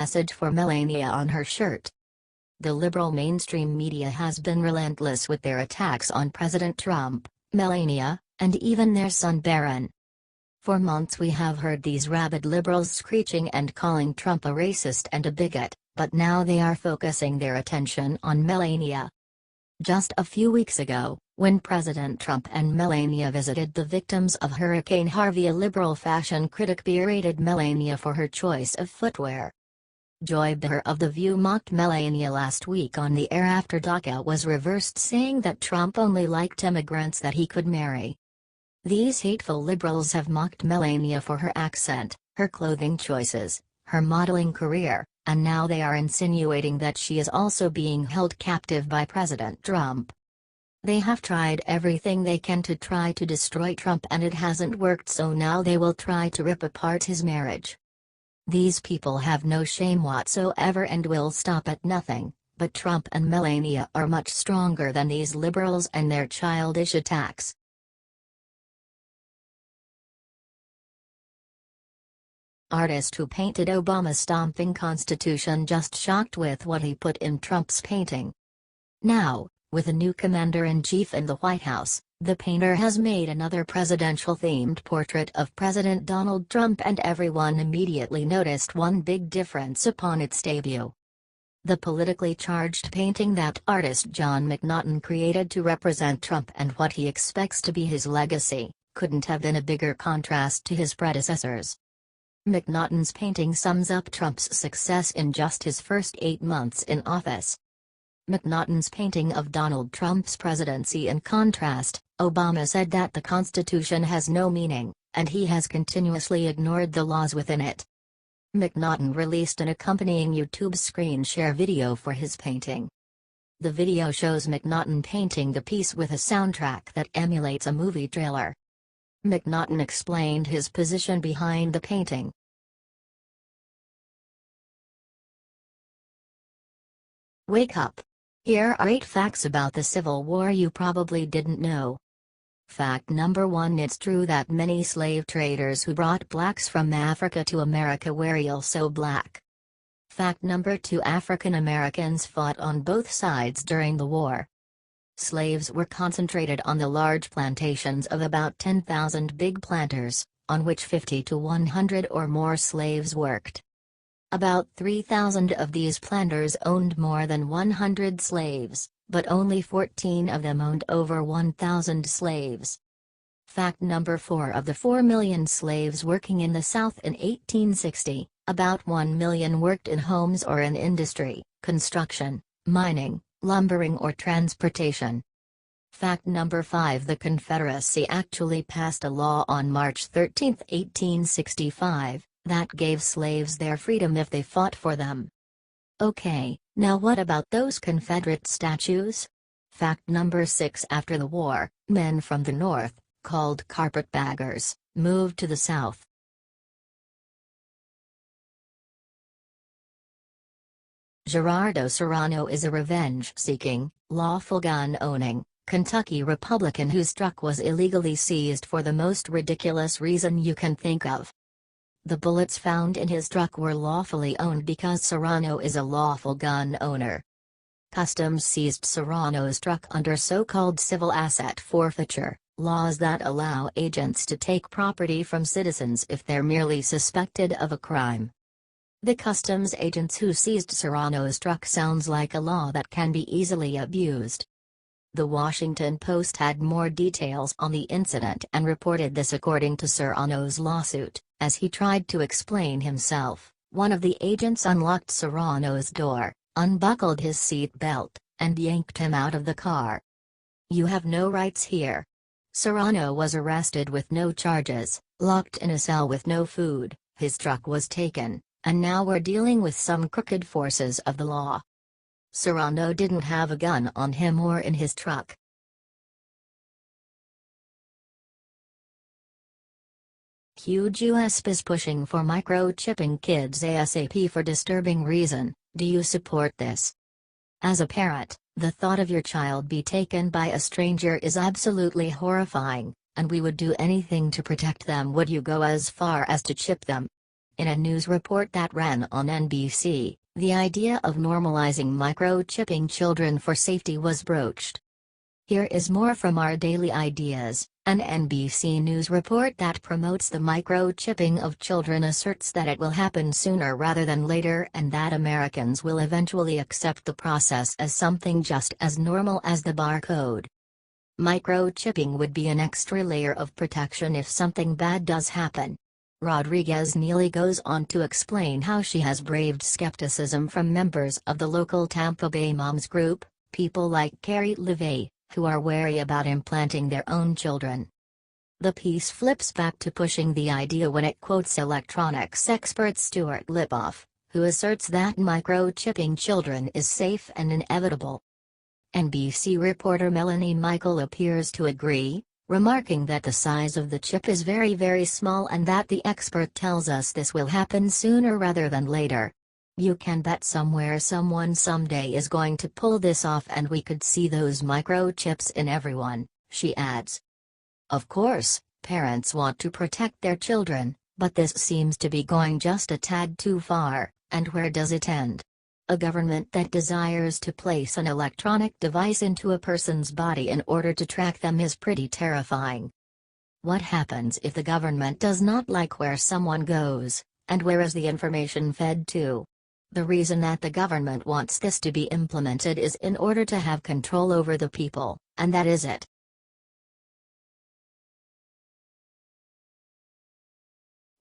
message for Melania on her shirt. The liberal mainstream media has been relentless with their attacks on President Trump, Melania, and even their son Barron. For months we have heard these rabid liberals screeching and calling Trump a racist and a bigot, but now they are focusing their attention on Melania. Just a few weeks ago, when President Trump and Melania visited the victims of Hurricane Harvey, a liberal fashion critic berated Melania for her choice of footwear. Joy Behar of The View mocked Melania last week on the air after DACA was reversed, saying that Trump only liked immigrants that he could marry. These hateful liberals have mocked Melania for her accent, her clothing choices, her modeling career, and now they are insinuating that she is also being held captive by President Trump. They have tried everything they can to try to destroy Trump and it hasn't worked, so now they will try to rip apart his marriage. These people have no shame whatsoever and will stop at nothing, but Trump and Melania are much stronger than these liberals and their childish attacks. Artist who painted Obama's stomping Constitution just shocked with what he put in Trump's painting. Now, with a new commander-in-chief in the White House, the painter has made another presidential-themed portrait of President Donald Trump, and everyone immediately noticed one big difference upon its debut. The politically charged painting that artist John McNaughton created to represent Trump and what he expects to be his legacy, couldn't have been a bigger contrast to his predecessors. McNaughton's painting sums up Trump's success in just his first 8 months in office. McNaughton's painting of Donald Trump's presidency in contrast, Obama said that the Constitution has no meaning, and he has continuously ignored the laws within it. McNaughton released an accompanying YouTube screen share video for his painting. The video shows McNaughton painting the piece with a soundtrack that emulates a movie trailer. McNaughton explained his position behind the painting. Wake up! Here are 8 facts about the Civil War you probably didn't know. Fact number 1: it's true that many slave traders who brought blacks from Africa to America were also black. Fact number 2: African Americans fought on both sides during the war. Slaves were concentrated on the large plantations of about 10,000 big planters, on which 50 to 100 or more slaves worked. About 3,000 of these planters owned more than 100 slaves, but only 14 of them owned over 1,000 slaves. Fact number 4: of the 4 million slaves working in the South in 1860, about 1 million worked in homes or in industry, construction, mining, lumbering or transportation. Fact number 5: the Confederacy actually passed a law on March 13, 1865, that gave slaves their freedom if they fought for them. Okay, now what about those Confederate statues? Fact number 6: after the war, men from the North, called carpetbaggers, moved to the South. Gerardo Serrano is a revenge-seeking, lawful gun-owning, Kentucky Republican whose truck was illegally seized for the most ridiculous reason you can think of. The bullets found in his truck were lawfully owned because Serrano is a lawful gun owner. Customs seized Serrano's truck under so-called civil asset forfeiture, laws that allow agents to take property from citizens if they're merely suspected of a crime. The customs agents who seized Serrano's truck sounds like a law that can be easily abused. The Washington Post had more details on the incident and reported this. According to Serrano's lawsuit, as he tried to explain himself, one of the agents unlocked Serrano's door, unbuckled his seat belt, and yanked him out of the car. "You have no rights here." Serrano was arrested with no charges, locked in a cell with no food, his truck was taken, and now we're dealing with some crooked forces of the law. Serrano didn't have a gun on him or in his truck. Huge US is pushing for microchipping kids ASAP for disturbing reason. Do you support this? As a parent, the thought of your child be taken by a stranger is absolutely horrifying, and we would do anything to protect them. Would you go as far as to chip them? In a news report that ran on NBC, the idea of normalizing microchipping children for safety was broached. Here is more from our Daily Ideas. An NBC News report that promotes the microchipping of children asserts that it will happen sooner rather than later and that Americans will eventually accept the process as something just as normal as the barcode. Microchipping would be an extra layer of protection if something bad does happen. Rodriguez Neely goes on to explain how she has braved skepticism from members of the local Tampa Bay moms group, people like Carrie LeVay, who are wary about implanting their own children. The piece flips back to pushing the idea when it quotes electronics expert Stuart Lipoff, who asserts that microchipping children is safe and inevitable. NBC reporter Melanie Michael appears to agree, remarking that the size of the chip is very very small and that the expert tells us this will happen sooner rather than later. You can bet somewhere someone someday is going to pull this off and we could see those microchips in everyone, she adds. Of course, parents want to protect their children, but this seems to be going just a tad too far, and where does it end? A government that desires to place an electronic device into a person's body in order to track them is pretty terrifying. What happens if the government does not like where someone goes, and where is the information fed to? The reason that the government wants this to be implemented is in order to have control over the people, and that is it.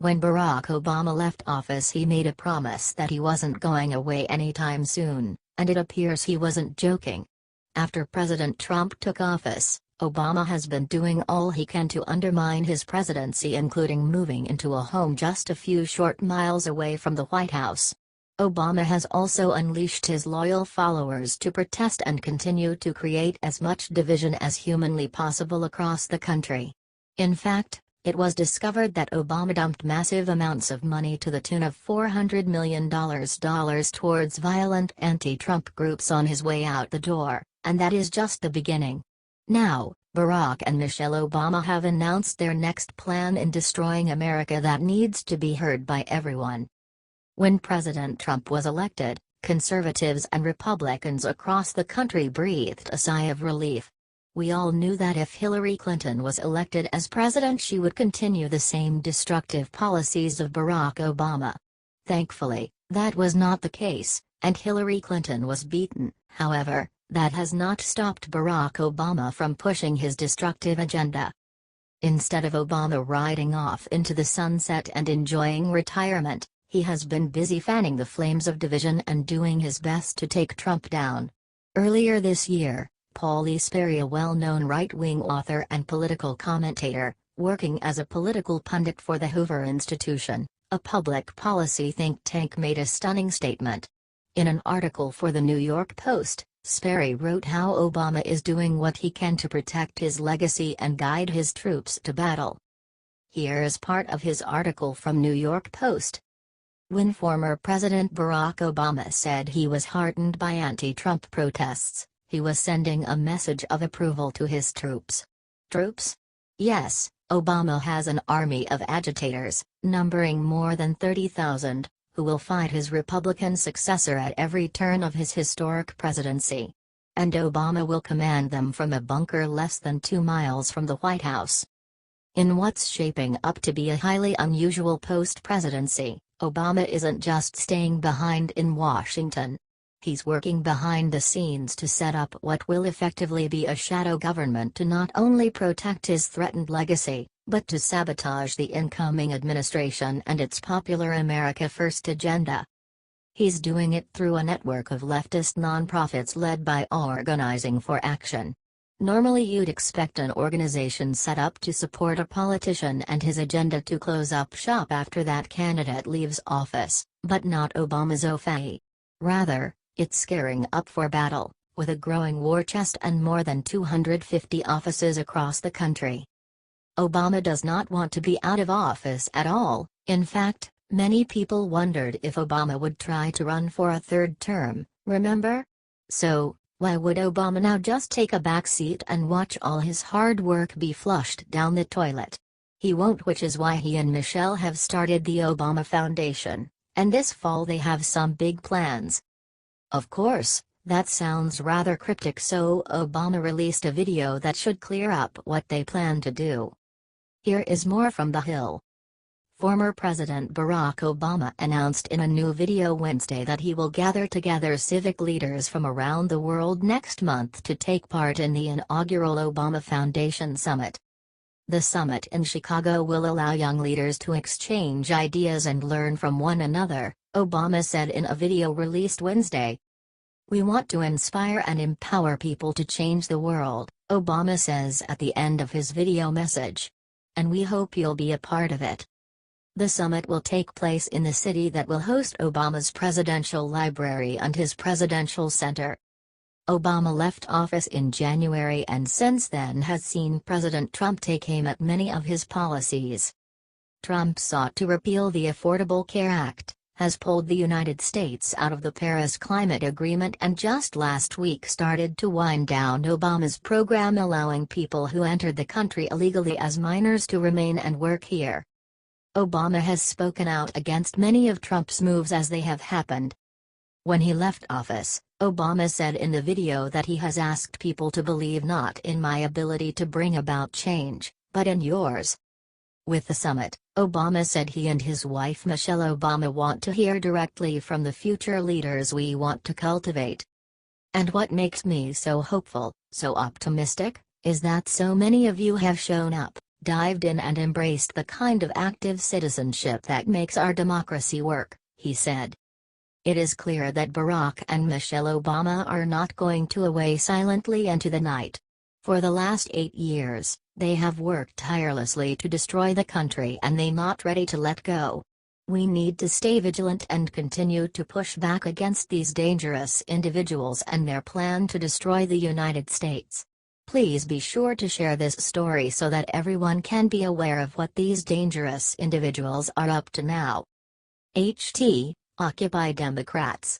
When Barack Obama left office, he made a promise that he wasn't going away anytime soon, and it appears he wasn't joking. After President Trump took office, Obama has been doing all he can to undermine his presidency, including moving into a home just a few short miles away from the White House. Obama has also unleashed his loyal followers to protest and continue to create as much division as humanly possible across the country. In fact, it was discovered that Obama dumped massive amounts of money to the tune of $400 million towards violent anti-Trump groups on his way out the door, and that is just the beginning. Now, Barack and Michelle Obama have announced their next plan in destroying America that needs to be heard by everyone. When President Trump was elected, conservatives and Republicans across the country breathed a sigh of relief. We all knew that if Hillary Clinton was elected as president, she would continue the same destructive policies of Barack Obama. Thankfully, that was not the case, and Hillary Clinton was beaten. However, that has not stopped Barack Obama from pushing his destructive agenda. Instead of Obama riding off into the sunset and enjoying retirement, he has been busy fanning the flames of division and doing his best to take Trump down. Earlier this year, Paul E. Sperry, a well-known right-wing author and political commentator, working as a political pundit for the Hoover Institution, a public policy think tank, made a stunning statement. In an article for the New York Post, Sperry wrote how Obama is doing what he can to protect his legacy and guide his troops to battle. Here is part of his article from New York Post. When former President Barack Obama said he was heartened by anti-Trump protests, he was sending a message of approval to his troops. Troops? Yes, Obama has an army of agitators, numbering more than 30,000, who will fight his Republican successor at every turn of his historic presidency. And Obama will command them from a bunker less than 2 miles from the White House. In what's shaping up to be a highly unusual post-presidency, Obama isn't just staying behind in Washington. He's working behind the scenes to set up what will effectively be a shadow government to not only protect his threatened legacy, but to sabotage the incoming administration and its popular America First agenda. He's doing it through a network of leftist nonprofits led by Organizing for Action. Normally you'd expect an organization set up to support a politician and his agenda to close up shop after that candidate leaves office, but not Obama's OFA. Rather, it's gearing up for battle, with a growing war chest and more than 250 offices across the country. Obama does not want to be out of office at all. In fact, many people wondered if Obama would try to run for a third term, remember? So, why would Obama now just take a back seat and watch all his hard work be flushed down the toilet? He won't, which is why he and Michelle have started the Obama Foundation, and this fall they have some big plans. Of course, that sounds rather cryptic, so Obama released a video that should clear up what they plan to do. Here is more from The Hill. Former President Barack Obama announced in a new video Wednesday that he will gather together civic leaders from around the world next month to take part in the inaugural Obama Foundation Summit. The summit in Chicago will allow young leaders to exchange ideas and learn from one another, Obama said in a video released Wednesday. "We want to inspire and empower people to change the world," Obama says at the end of his video message. "And we hope you'll be a part of it." The summit will take place in the city that will host Obama's presidential library and his presidential center. Obama left office in January and since then has seen President Trump take aim at many of his policies. Trump sought to repeal the Affordable Care Act, has pulled the United States out of the Paris Climate Agreement, and just last week started to wind down Obama's program allowing people who entered the country illegally as minors to remain and work here. Obama has spoken out against many of Trump's moves as they have happened. When he left office, Obama said in the video that he has asked people to believe not in my ability to bring about change, but in yours. With the summit, Obama said he and his wife Michelle Obama want to hear directly from the future leaders we want to cultivate. "And what makes me so hopeful, so optimistic, is that so many of you have shown up, dived in and embraced the kind of active citizenship that makes our democracy work," he said. It is clear that Barack and Michelle Obama are not going to away silently into the night. For the last 8 years, they have worked tirelessly to destroy the country and they're not ready to let go. We need to stay vigilant and continue to push back against these dangerous individuals and their plan to destroy the United States. Please be sure to share this story so that everyone can be aware of what these dangerous individuals are up to now. HT, Occupy Democrats.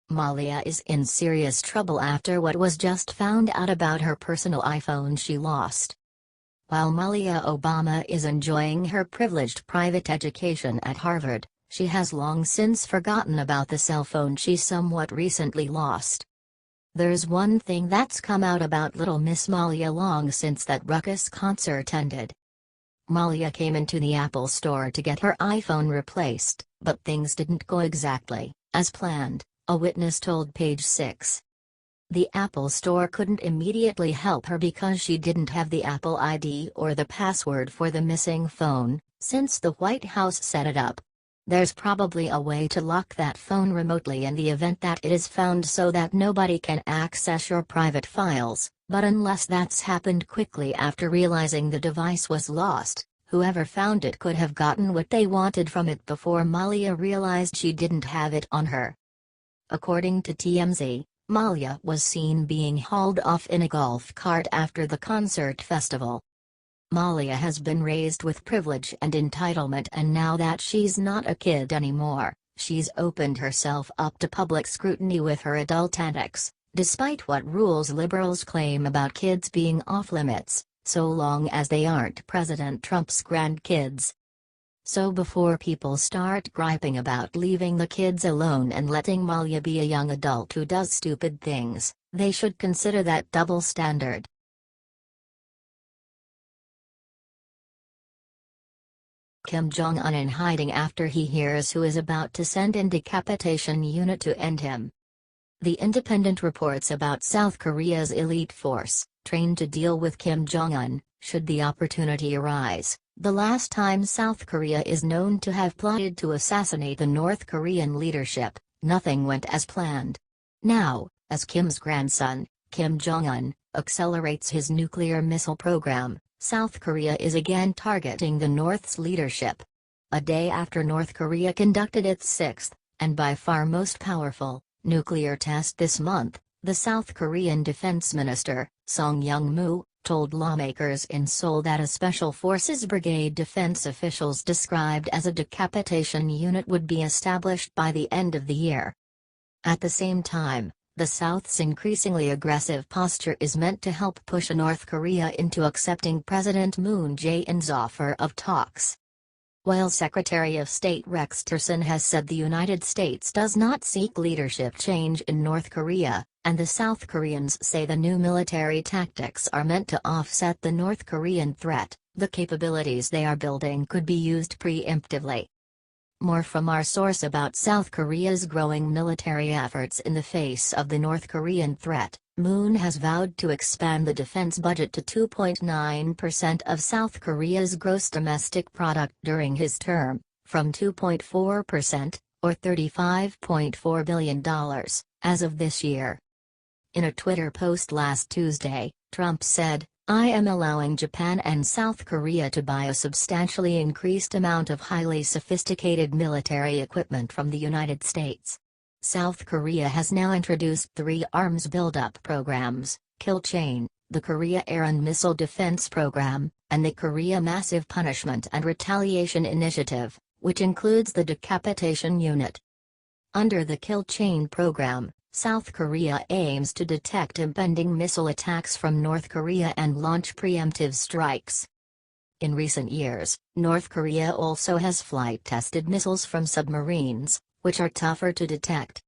Malia is in serious trouble after what was just found out about her personal iPhone she lost. While Malia Obama is enjoying her privileged private education at Harvard, she has long since forgotten about the cell phone she somewhat recently lost. There's one thing that's come out about little Miss Malia long since that ruckus concert ended. Malia came into the Apple store to get her iPhone replaced, but things didn't go exactly as planned, a witness told Page 6. The Apple store couldn't immediately help her because she didn't have the Apple ID or the password for the missing phone, since the White House set it up. There's probably a way to lock that phone remotely in the event that it is found so that nobody can access your private files, but unless that's happened quickly after realizing the device was lost, whoever found it could have gotten what they wanted from it before Malia realized she didn't have it on her. According to TMZ, Malia was seen being hauled off in a golf cart after the concert festival. Malia has been raised with privilege and entitlement, and now that she's not a kid anymore, she's opened herself up to public scrutiny with her adult antics, despite what rules liberals claim about kids being off-limits, so long as they aren't President Trump's grandkids. So before people start griping about leaving the kids alone and letting Malia be a young adult who does stupid things, they should consider that double standard. Kim Jong-un in hiding after he hears who is about to send in decapitation unit to end him. The Independent reports about South Korea's elite force, trained to deal with Kim Jong-un, should the opportunity arise. The last time South Korea is known to have plotted to assassinate the North Korean leadership, nothing went as planned. Now, as Kim's grandson, Kim Jong-un, accelerates his nuclear missile program, South Korea is again targeting the North's leadership. A day after North Korea conducted its sixth, and by far most powerful, nuclear test this month, the South Korean Defense Minister, Song Young-moo, told lawmakers in Seoul that a Special Forces Brigade defense officials described as a decapitation unit would be established by the end of the year. At the same time, The South's increasingly aggressive posture is meant to help push North Korea into accepting President Moon Jae-in's offer of talks. While Secretary of State Rex Tillerson has said the United States does not seek leadership change in North Korea, and the South Koreans say the new military tactics are meant to offset the North Korean threat, the capabilities they are building could be used preemptively. More from our source about South Korea's growing military efforts in the face of the North Korean threat. Moon has vowed to expand the defense budget to 2.9% of South Korea's gross domestic product during his term, from 2.4%, or $35.4 billion, as of this year. In a Twitter post last Tuesday, Trump said, "I am allowing Japan and South Korea to buy a substantially increased amount of highly sophisticated military equipment from the United States." South Korea has now introduced 3 arms buildup programs: Kill Chain, the Korea Air and Missile Defense Program, and the Korea Massive Punishment and Retaliation Initiative, which includes the decapitation unit. Under the Kill Chain program, South Korea aims to detect impending missile attacks from North Korea and launch preemptive strikes. In recent years, North Korea also has flight-tested missiles from submarines, which are tougher to detect.